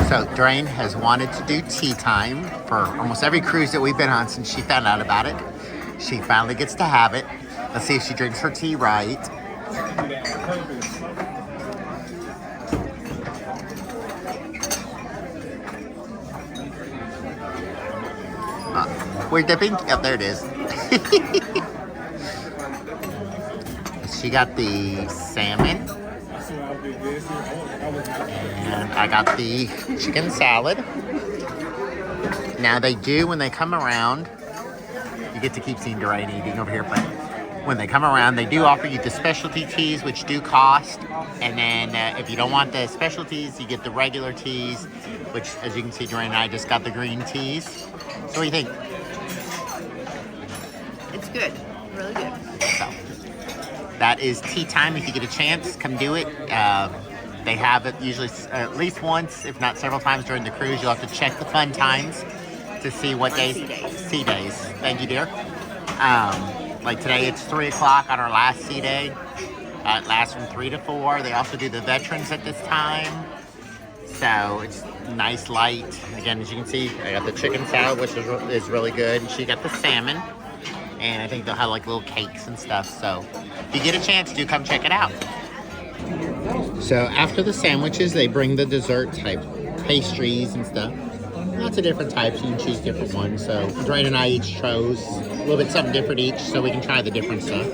So Drain has wanted to do tea time for almost every cruise that we've been on since she found out about it. She finally gets to have it. Let's see if she drinks her tea right. We're dipping. Yep, there it is. She got the salmon. And I got the chicken salad. Now they do, when they come around, you get to keep seeing Doreen eating over here, but when they come around, they do offer you the specialty teas, which do cost. And then if you don't want the specialties, you get the regular teas, which, as you can see, Doreen and I just got the green teas. So what do you think? It's good. Really good. So, that is tea time. If you get a chance, come do it. They have it usually at least once, if not several times during the cruise. You'll have to check the fun times to see what days. Sea days. Thank you, dear. Like today, it's 3 o'clock on our last sea day. It lasts from 3 to 4. They also do the veterans at this time. So it's nice light. Again, as you can see, I got the chicken salad, which is really good. And she got the salmon. And I think they'll have like little cakes and stuff. So if you get a chance, do come check it out. So after the sandwiches, they bring the dessert type pastries and stuff. Lots of different types. You can choose different ones. So Drain and I each chose a little bit something different each, so we can try the different stuff.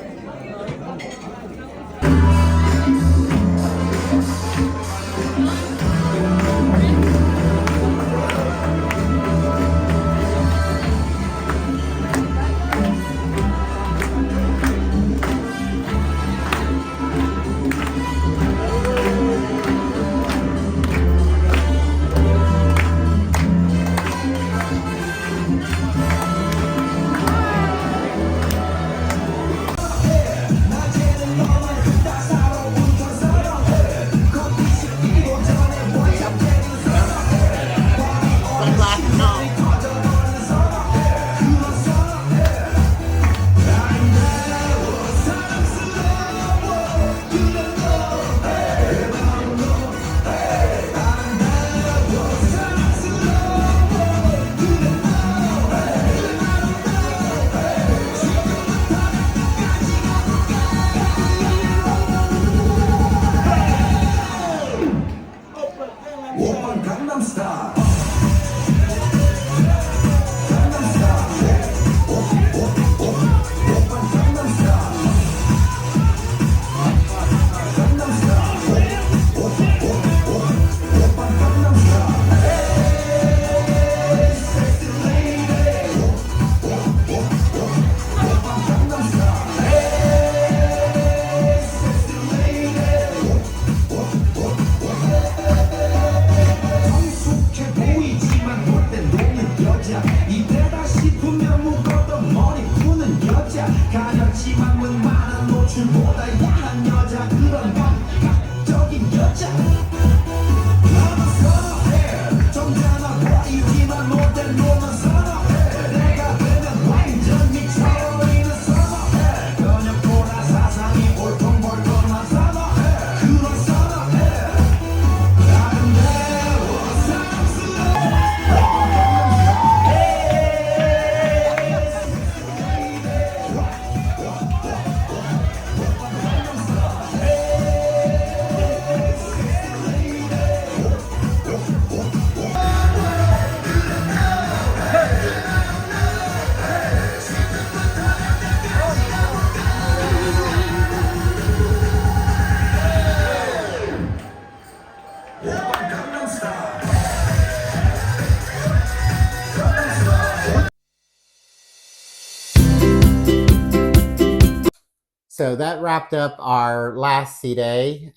So that wrapped up our last sea day.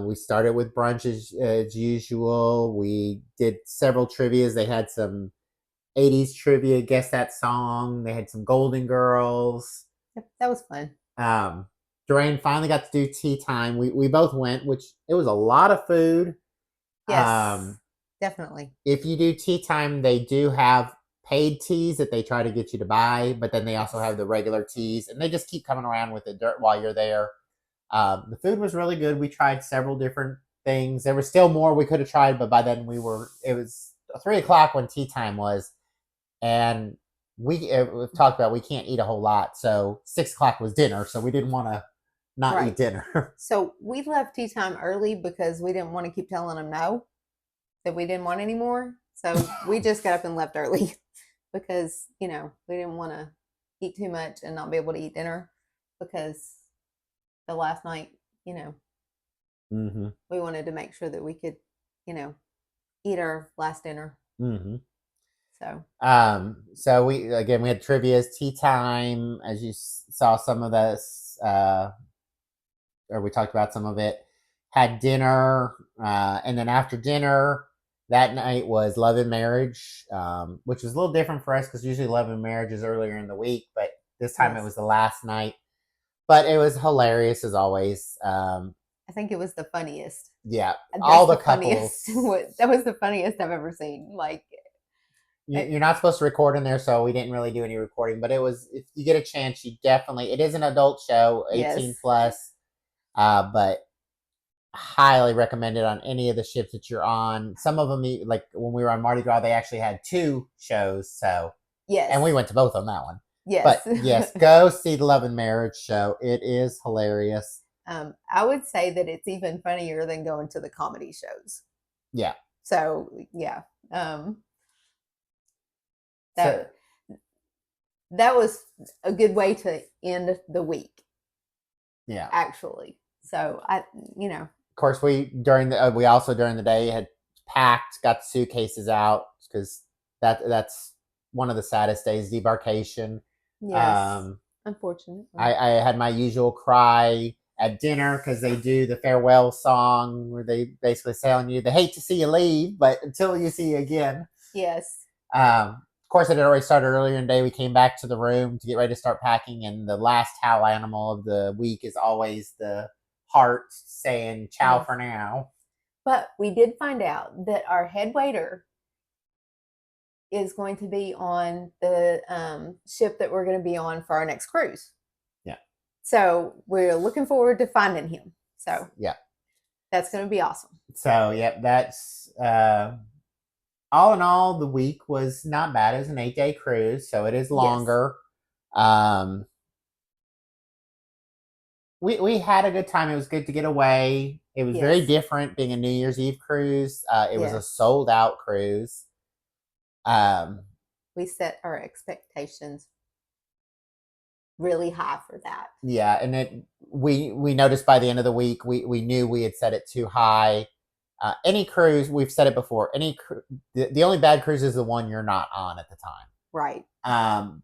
We started with brunch as usual. We did several trivias. They had some 80s trivia, guess that song. They had some Golden Girls. Yep, that was fun. Doreen finally got to do tea time. We both went, which it was a lot of food. Yes, definitely. If you do tea time, they do have paid teas that they try to get you to buy, but then they also have the regular teas, and they just keep coming around with it while you're there. The food was really good. We tried several different things. There was still more we could have tried, but by then it was 3 o'clock when tea time was, and we've talked about we can't eat a whole lot, so 6 o'clock was dinner, so we didn't want to not eat dinner. So we left tea time early because we didn't want to keep telling them no, that we didn't want any more. So we just got up and left early because, we didn't want to eat too much and not be able to eat dinner because the last night, Mm-hmm. we wanted to make sure that we could, eat our last dinner. Mm-hmm. So we had trivia's tea time, as you saw some of this, or we talked about some of it. Had dinner, and then after dinner that night was Love and Marriage, which was a little different for us because usually Love and Marriage is earlier in the week, but this time it was the last night. But it was hilarious as always. I think it was the funniest. Yeah, all the couples. That was the funniest I've ever seen. Like, you're not supposed to record in there, so we didn't really do any recording. But it was, if you get a chance, you definitely. It is an adult show, 18 plus, but highly recommended on any of the ships that you're on. Some of them, like when we were on Mardi Gras, they actually had 2 shows. So yes, and we went to both on that one. Yes, but yes, go see the Love and Marriage show. It is hilarious. I would say that it's even funnier than going to the comedy shows. Yeah. So yeah, that was a good way to end the week. Yeah. Actually, so Of course, we also during the day had packed, got the suitcases out because that's one of the saddest days, debarkation. Yes. Unfortunately, I had my usual cry at dinner because they do the farewell song where they basically telling you they hate to see you leave, but until you see you again. Yes. Of course, it had already started earlier in the day. We came back to the room to get ready to start packing, and the last howl animal of the week is always the heart saying ciao for now. But we did find out that our head waiter is going to be on the ship that we're going to be on for our next cruise. Yeah. So we're looking forward to finding him. So yeah, that's going to be awesome. So yeah, that's all in all, the week was not bad. It was an 8-day cruise, so it is longer. Yes. We had a good time. It was good to get away. It was very different being a New Year's Eve cruise. It was a sold out cruise. We set our expectations really high for that. Yeah, and we noticed by the end of the week we knew we had set it too high. Any cruise, we've said it before. The only bad cruise is the one you're not on at the time, right?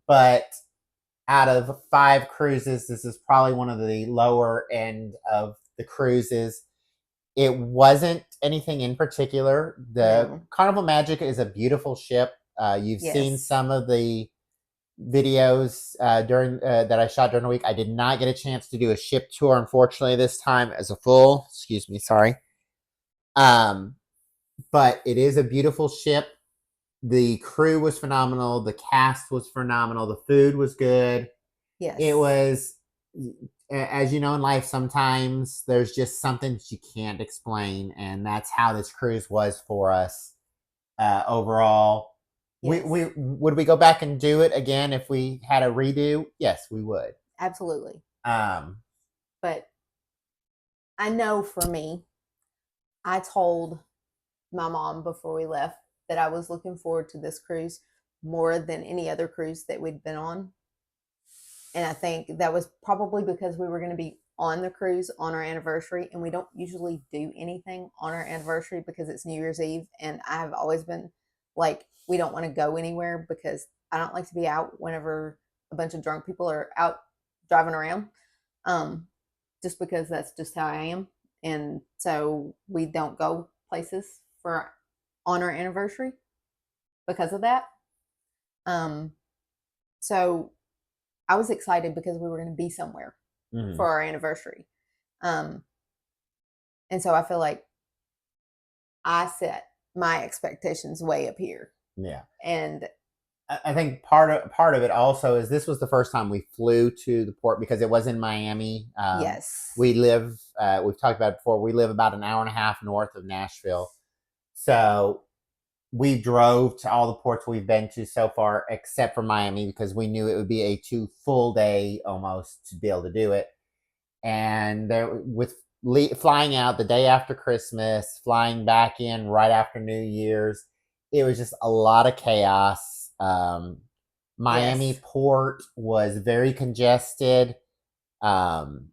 But out of 5 cruises, this is probably one of the lower end of the cruises. It wasn't anything in particular. The Carnival Magic is a beautiful ship. You've seen some of the videos during that I shot during the week. I did not get a chance to do a ship tour, unfortunately, this time as a full. Excuse me, sorry. But it is a beautiful ship. The crew was phenomenal. The cast was phenomenal. The food was good. Yes. It was, as you know in life, sometimes there's just something that you can't explain. And that's how this cruise was for us overall. Yes. We would we go back and do it again if we had a redo? Yes, we would. Absolutely. But I know for me, I told my mom before we left that I was looking forward to this cruise more than any other cruise that we'd been on. And I think that was probably because we were going to be on the cruise on our anniversary, and we don't usually do anything on our anniversary because it's New Year's Eve. And I've always been like, we don't want to go anywhere because I don't like to be out whenever a bunch of drunk people are out driving around. Just because that's just how I am. And so we don't go places on our anniversary because of that. So I was excited because we were going to be somewhere for our anniversary. And so I feel like I set my expectations way up here. Yeah. And I think part of it also is this was the first time we flew to the port because it was in Miami. Yes. We live. We've talked about it before. We live about an hour and a half north of Nashville, so we drove to all the ports we've been to so far, except for Miami, because we knew it would be a 2 full day almost to be able to do it. And there, with flying out the day after Christmas, flying back in right after New Year's, it was just a lot of chaos. Miami Yes. port was very congested. Um,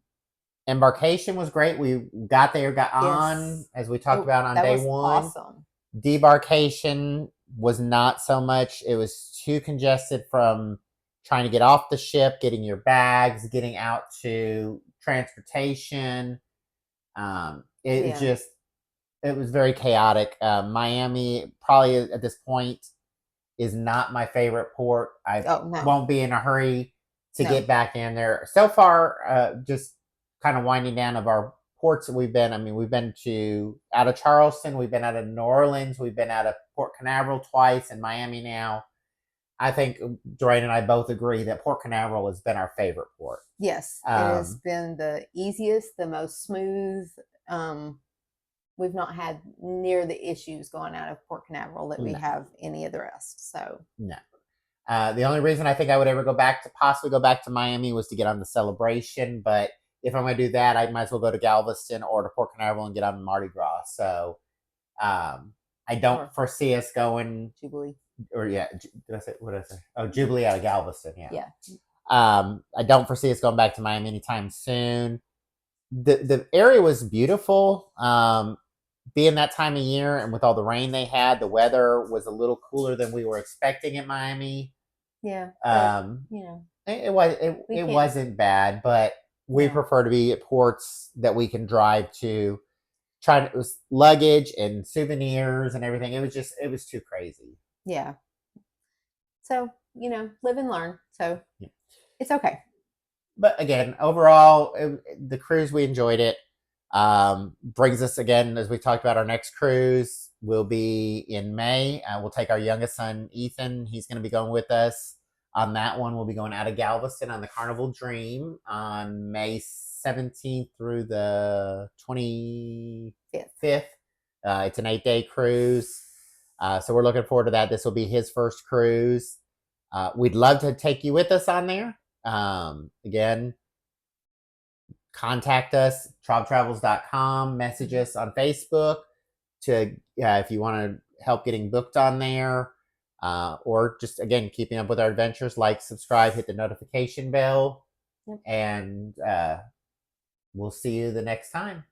Embarkation was great. We got there, got on, Yes. as we talked about on That day was one. awesome. Debarkation was not so much. It was too congested from trying to get off the ship, getting your bags, getting out to transportation. It Yeah. just it was very chaotic. Miami probably at this point is not my favorite port. I Oh no. won't be in a hurry to No. get back in there. So far, just kind of winding down of our ports that we've been. I mean, we've been to out of Charleston, we've been out of New Orleans, we've been out of Port Canaveral twice, and Miami now. I think Dwayne and I both agree that Port Canaveral has been our favorite port. Yes, it has been the easiest, the most smooth. Um, we've not had near the issues going out of Port Canaveral that we No. have any of the rest. So No. The only reason I think I would ever possibly go back to Miami was to get on the Celebration. But if I'm going to do that, I might as well go to Galveston or to Port Canaveral and get on Mardi Gras. So I don't or foresee us going, Jubilee. or yeah, did I say, what did I say? Oh, Jubilee out of Galveston, yeah. Yeah. I don't foresee us going back to Miami anytime soon. The area was beautiful. Being that time of year and with all the rain they had, the weather was a little cooler than we were expecting in Miami. Yeah. You know, It wasn't bad, but we prefer to be at ports that we can drive to. Trying to luggage and souvenirs and everything. It was too crazy. Yeah. So, live and learn. So it's okay. But again, overall, the cruise, we enjoyed it. Brings us again, as we talked about, our next cruise will be in May. We'll take our youngest son, Ethan. He's going to be going with us on that one. We'll be going out of Galveston on the Carnival Dream on May 17th through the 25th. It's an 8-day cruise. So we're looking forward to that. This will be his first cruise. We'd love to take you with us on there. Again, contact us, trobtravels.com, message us on Facebook to if you want to help getting booked on there, or just, again, keeping up with our adventures. Like, subscribe, hit the notification bell, and we'll see you the next time.